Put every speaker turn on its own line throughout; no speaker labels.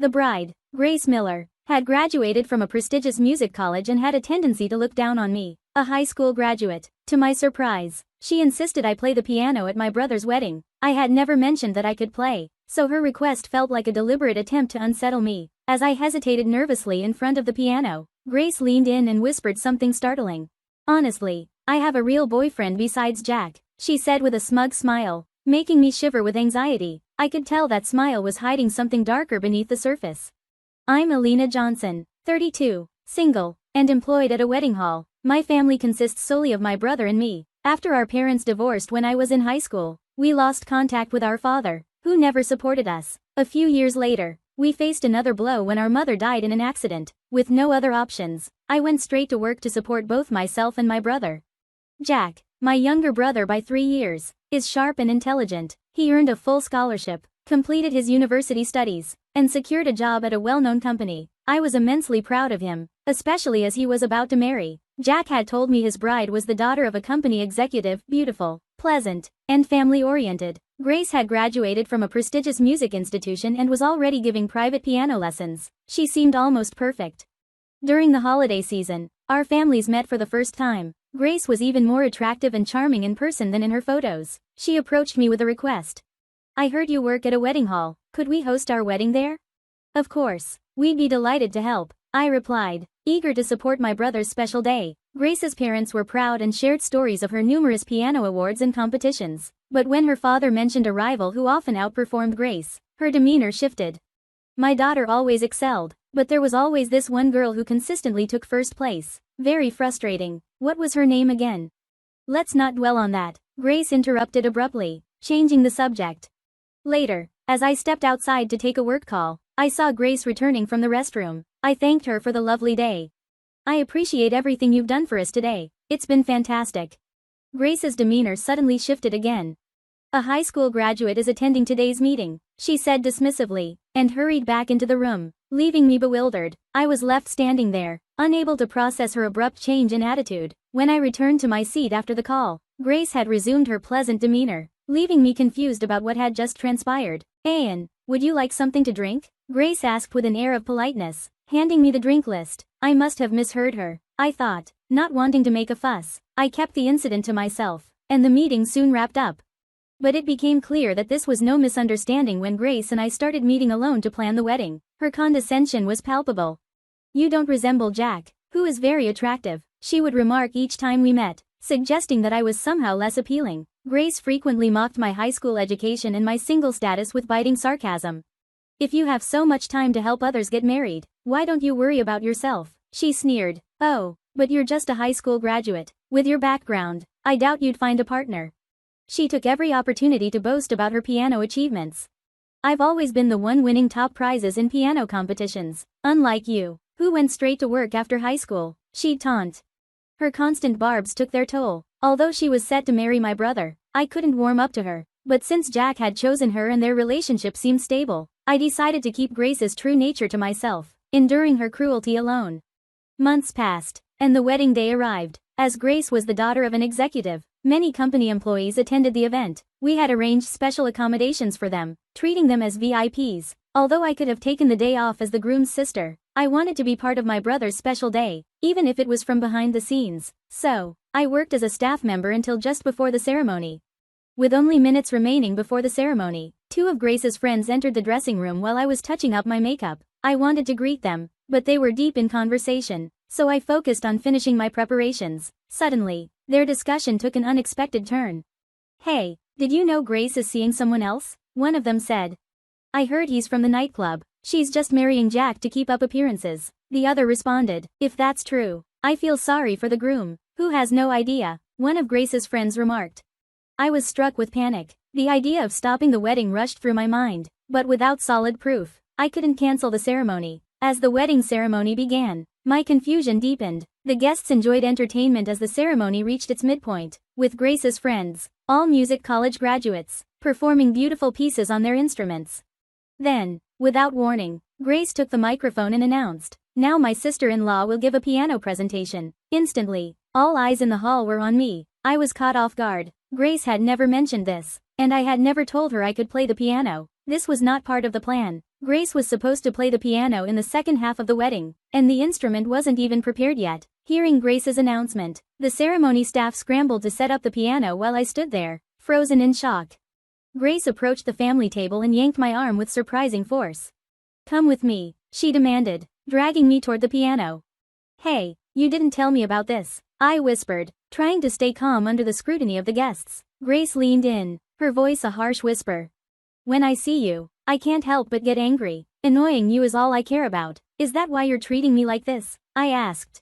The bride, Grace Miller, had graduated from a prestigious music college and had a tendency to look down on me, a high school graduate. To my surprise, she insisted I play the piano at my brother's wedding. I had never mentioned that I could play, so her request felt like a deliberate attempt to unsettle me. As I hesitated nervously in front of the piano, Grace leaned in and whispered something startling. "Honestly, I have a real boyfriend besides Jack," she said with a smug smile, making me shiver with anxiety. I could tell that smile was hiding something darker beneath the surface. I'm Alina Johnson, 32, single, and employed at a wedding hall. My family consists solely of my brother and me. After our parents divorced when I was in high school, we lost contact with our father, who never supported us. A few years later, we faced another blow when our mother died in an accident. With no other options, I went straight to work to support both myself and my brother. Jack, my younger brother by 3 years, is sharp and intelligent. He earned a full scholarship, completed his university studies, and secured a job at a well-known company. I was immensely proud of him, especially as he was about to marry. Jack had told me his bride was the daughter of a company executive, beautiful, pleasant, and family-oriented. Grace had graduated from a prestigious music institution and was already giving private piano lessons. She seemed almost perfect. During the holiday season, our families met for the first time. Grace was even more attractive and charming in person than in her photos. She approached me with a request. "I heard you work at a wedding hall. Could we host our wedding there?" "Of course, we'd be delighted to help," I replied, eager to support my brother's special day. Grace's parents were proud and shared stories of her numerous piano awards and competitions. But when her father mentioned a rival who often outperformed Grace, her demeanor shifted. "My daughter always excelled, but there was always this one girl who consistently took first place. Very frustrating. What was her name again?" "Let's not dwell on that," Grace interrupted abruptly, changing the subject. Later, as I stepped outside to take a work call, I saw Grace returning from the restroom. I thanked her for the lovely day. "I appreciate everything you've done for us today. It's been fantastic." Grace's demeanor suddenly shifted again. "A high school graduate is attending today's meeting," she said dismissively, and hurried back into the room, leaving me bewildered. I was left standing there, unable to process her abrupt change in attitude. When I returned to my seat after the call, Grace had resumed her pleasant demeanor, leaving me confused about what had just transpired. "Anne, would you like something to drink?" Grace asked with an air of politeness, handing me the drink list. I must have misheard her, I thought. Not wanting to make a fuss, I kept the incident to myself, and the meeting soon wrapped up. But it became clear that this was no misunderstanding when Grace and I started meeting alone to plan the wedding. Her condescension was palpable. "You don't resemble Jack, who is very attractive," she would remark each time we met, suggesting that I was somehow less appealing. Grace frequently mocked my high school education and my single status with biting sarcasm. "If you have so much time to help others get married, why don't you worry about yourself?" she sneered. "Oh, but you're just a high school graduate. With your background, I doubt you'd find a partner." She took every opportunity to boast about her piano achievements. "I've always been the one winning top prizes in piano competitions, unlike you, who went straight to work after high school," she'd taunt. Her constant barbs took their toll. Although she was set to marry my brother, I couldn't warm up to her. But since Jack had chosen her and their relationship seemed stable, I decided to keep Grace's true nature to myself, enduring her cruelty alone. Months passed, and the wedding day arrived. As Grace was the daughter of an executive, many company employees attended the event. We had arranged special accommodations for them, treating them as VIPs. Although I could have taken the day off as the groom's sister, I wanted to be part of my brother's special day, even if it was from behind the scenes. So, I worked as a staff member until just before the ceremony. With only minutes remaining before the ceremony, 2 of Grace's friends entered the dressing room while I was touching up my makeup. I wanted to greet them, but they were deep in conversation, so I focused on finishing my preparations. Suddenly, their discussion took an unexpected turn. "Hey, did you know Grace is seeing someone else?" one of them said. "I heard he's from the nightclub. She's just marrying Jack to keep up appearances," the other responded. "If that's true, I feel sorry for the groom, who has no idea," one of Grace's friends remarked. I was struck with panic. The idea of stopping the wedding rushed through my mind, but without solid proof, I couldn't cancel the ceremony. As the wedding ceremony began, my confusion deepened. The guests enjoyed entertainment as the ceremony reached its midpoint, with Grace's friends, all music college graduates, performing beautiful pieces on their instruments. Then, without warning, Grace took the microphone and announced, "Now my sister-in-law will give a piano presentation." Instantly, all eyes in the hall were on me. I was caught off guard. Grace had never mentioned this, and I had never told her I could play the piano. This was not part of the plan. Grace was supposed to play the piano in the second half of the wedding, and the instrument wasn't even prepared yet. Hearing Grace's announcement, the ceremony staff scrambled to set up the piano while I stood there, frozen in shock. Grace approached the family table and yanked my arm with surprising force. "Come with me," she demanded, dragging me toward the piano. "Hey, you didn't tell me about this," I whispered, trying to stay calm under the scrutiny of the guests. Grace leaned in, her voice a harsh whisper. "When I see you, I can't help but get angry. Annoying you is all I care about. Is that why you're treating me like this?" I asked.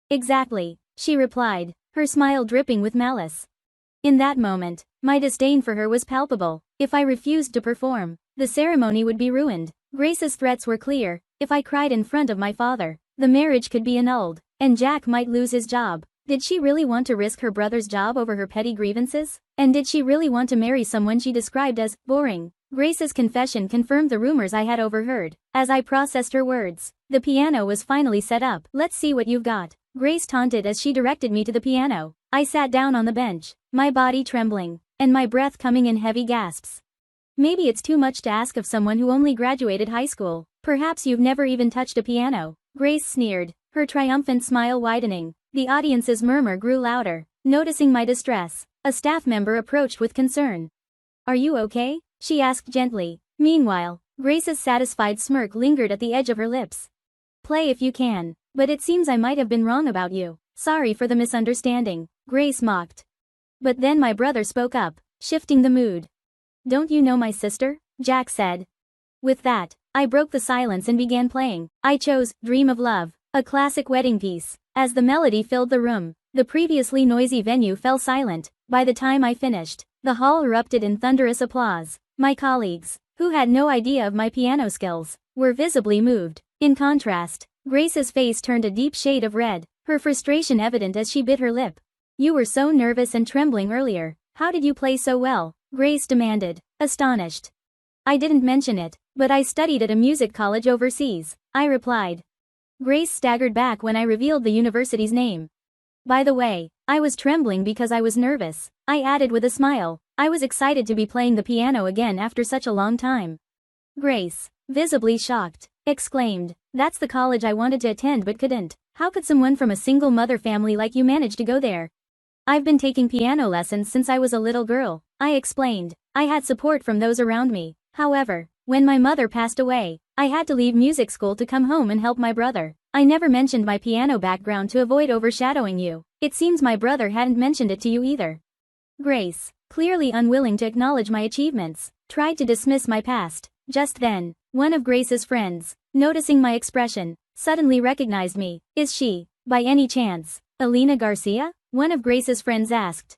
"Exactly," she replied, her smile dripping with malice. In that moment, my disdain for her was palpable. If I refused to perform, the ceremony would be ruined. Grace's threats were clear. If I cried in front of my father, the marriage could be annulled, and Jack might lose his job. Did she really want to risk her brother's job over her petty grievances? And did she really want to marry someone she described as boring? Grace's confession confirmed the rumors I had overheard. As I processed her words, the piano was finally set up. "Let's see what you've got," Grace taunted as she directed me to the piano. I sat down on the bench, my body trembling, and my breath coming in heavy gasps. "Maybe it's too much to ask of someone who only graduated high school. Perhaps you've never even touched a piano," Grace sneered, her triumphant smile widening. The audience's murmur grew louder. Noticing my distress, a staff member approached with concern. "Are you okay?" she asked gently. Meanwhile, Grace's satisfied smirk lingered at the edge of her lips. "Play if you can, but it seems I might have been wrong about you. Sorry for the misunderstanding," Grace mocked. But then my brother spoke up, shifting the mood. "Don't you know my sister?" Jack said. With that, I broke the silence and began playing. I chose "Dream of Love," a classic wedding piece. As the melody filled the room, the previously noisy venue fell silent. By the time I finished, the hall erupted in thunderous applause. My colleagues, who had no idea of my piano skills, were visibly moved. In contrast, Grace's face turned a deep shade of red, her frustration evident as she bit her lip. "You were so nervous and trembling earlier. How did you play so well?" Grace demanded, astonished. "I didn't mention it, but I studied at a music college overseas," I replied. Grace staggered back when I revealed the university's name. "By the way, I was trembling because I was nervous," I added with a smile. I was excited to be playing the piano again after such a long time. Grace, visibly shocked, exclaimed, "That's the college I wanted to attend but couldn't. How could someone from a single mother family like you manage to go there?" "I've been taking piano lessons since I was a little girl," I explained. I had support from those around me. However, when my mother passed away, I had to leave music school to come home and help my brother. I never mentioned my piano background to avoid overshadowing you. It seems my brother hadn't mentioned it to you either. Grace, clearly unwilling to acknowledge my achievements, tried to dismiss my past. Just then, one of Grace's friends, noticing my expression, suddenly recognized me. "Is she, by any chance, Alina Garcia?" one of Grace's friends asked.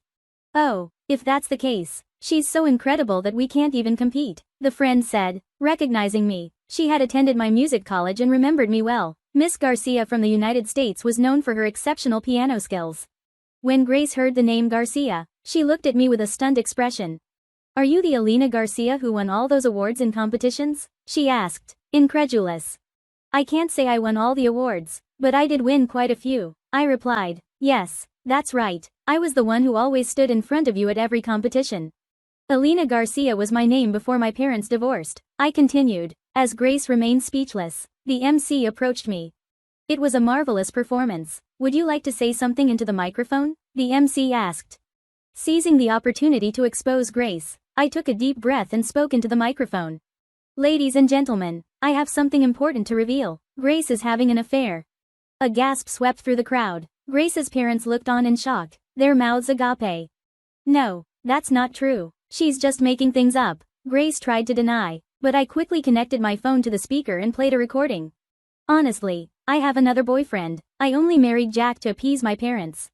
"Oh, if that's the case, she's so incredible that we can't even compete," the friend said, recognizing me. She had attended my music college and remembered me well. Miss Garcia from the United States was known for her exceptional piano skills. When Grace heard the name Garcia, she looked at me with a stunned expression. "Are you the Alina Garcia who won all those awards in competitions?" she asked, incredulous. "I can't say I won all the awards, but I did win quite a few," I replied. "Yes, that's right. I was the one who always stood in front of you at every competition." "Alina Garcia was my name before my parents divorced," I continued. As Grace remained speechless, the MC approached me. "It was a marvelous performance. Would you like to say something into the microphone?" the MC asked. Seizing the opportunity to expose Grace, I took a deep breath and spoke into the microphone. "Ladies and gentlemen, I have something important to reveal. Grace is having an affair." A gasp swept through the crowd. Grace's parents looked on in shock, their mouths agape. "No, that's not true. She's just making things up," Grace tried to deny, but I quickly connected my phone to the speaker and played a recording. "Honestly, I have another boyfriend. I only married Jack to appease my parents."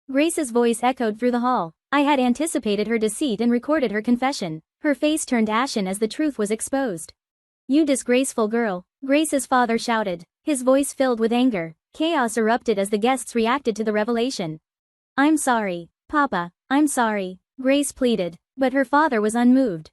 Grace's voice echoed through the hall. I had anticipated her deceit and recorded her confession. Her face turned ashen as the truth was exposed. "You disgraceful girl," Grace's father shouted, his voice filled with anger. Chaos erupted as the guests reacted to the revelation. "I'm sorry, Papa, I'm sorry," Grace pleaded, but her father was unmoved.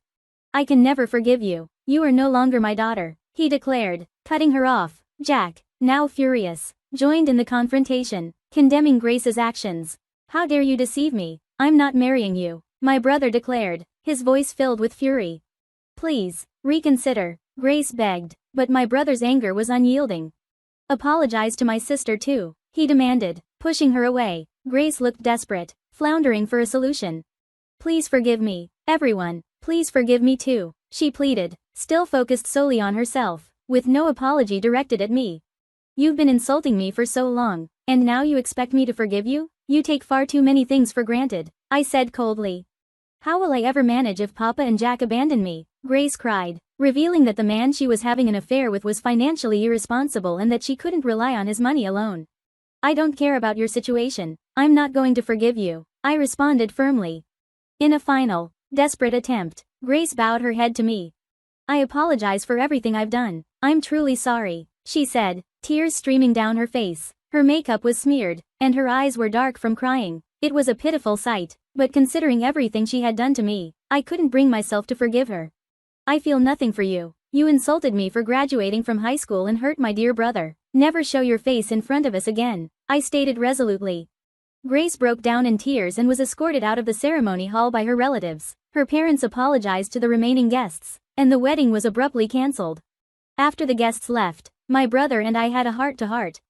"I can never forgive you. You are no longer my daughter," he declared, cutting her off. Jack, now furious, joined in the confrontation, condemning Grace's actions. "How dare you deceive me? I'm not marrying you," my brother declared, his voice filled with fury. "Please, reconsider," Grace begged, but my brother's anger was unyielding. Apologize to my sister too, he demanded, pushing her away. Grace looked desperate, floundering for a solution. Please forgive me, everyone, please forgive me too, she pleaded, still focused solely on herself, with no apology directed at me. You've been insulting me for so long, and now you expect me to forgive you? You take far too many things for granted, I said coldly. How will I ever manage if Papa and Jack abandon me? Grace cried, revealing that the man she was having an affair with was financially irresponsible and that she couldn't rely on his money alone. I don't care about your situation, I'm not going to forgive you, I responded firmly. In a final, desperate attempt, Grace bowed her head to me. I apologize for everything I've done, I'm truly sorry, she said, tears streaming down her face. Her makeup was smeared, and her eyes were dark from crying. It was a pitiful sight, but considering everything she had done to me, I couldn't bring myself to forgive her. I feel nothing for you. You insulted me for graduating from high school and hurt my dear brother. Never show your face in front of us again, I stated resolutely. Grace broke down in tears and was escorted out of the ceremony hall by her relatives. Her parents apologized to the remaining guests, and the wedding was abruptly cancelled. After the guests left, my brother and I had a heart-to-heart.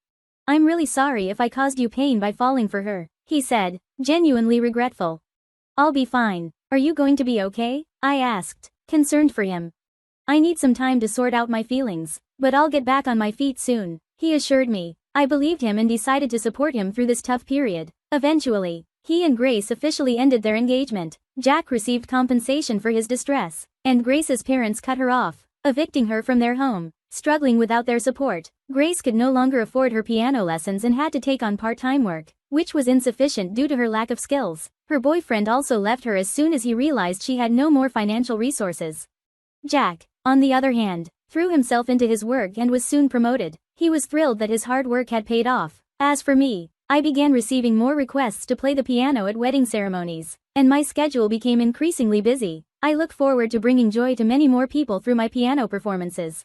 I'm really sorry if I caused you pain by falling for her, he said, genuinely regretful. I'll be fine. Are you going to be okay? I asked, concerned for him. I need some time to sort out my feelings, but I'll get back on my feet soon, he assured me. I believed him and decided to support him through this tough period. Eventually, he and Grace officially ended their engagement. Jack received compensation for his distress, and Grace's parents cut her off, evicting her from their home. Struggling without their support, Grace could no longer afford her piano lessons and had to take on part-time work, which was insufficient due to her lack of skills. Her boyfriend also left her as soon as he realized she had no more financial resources. Jack, on the other hand, threw himself into his work and was soon promoted. He was thrilled that his hard work had paid off. As for me, I began receiving more requests to play the piano at wedding ceremonies, and my schedule became increasingly busy. I look forward to bringing joy to many more people through my piano performances.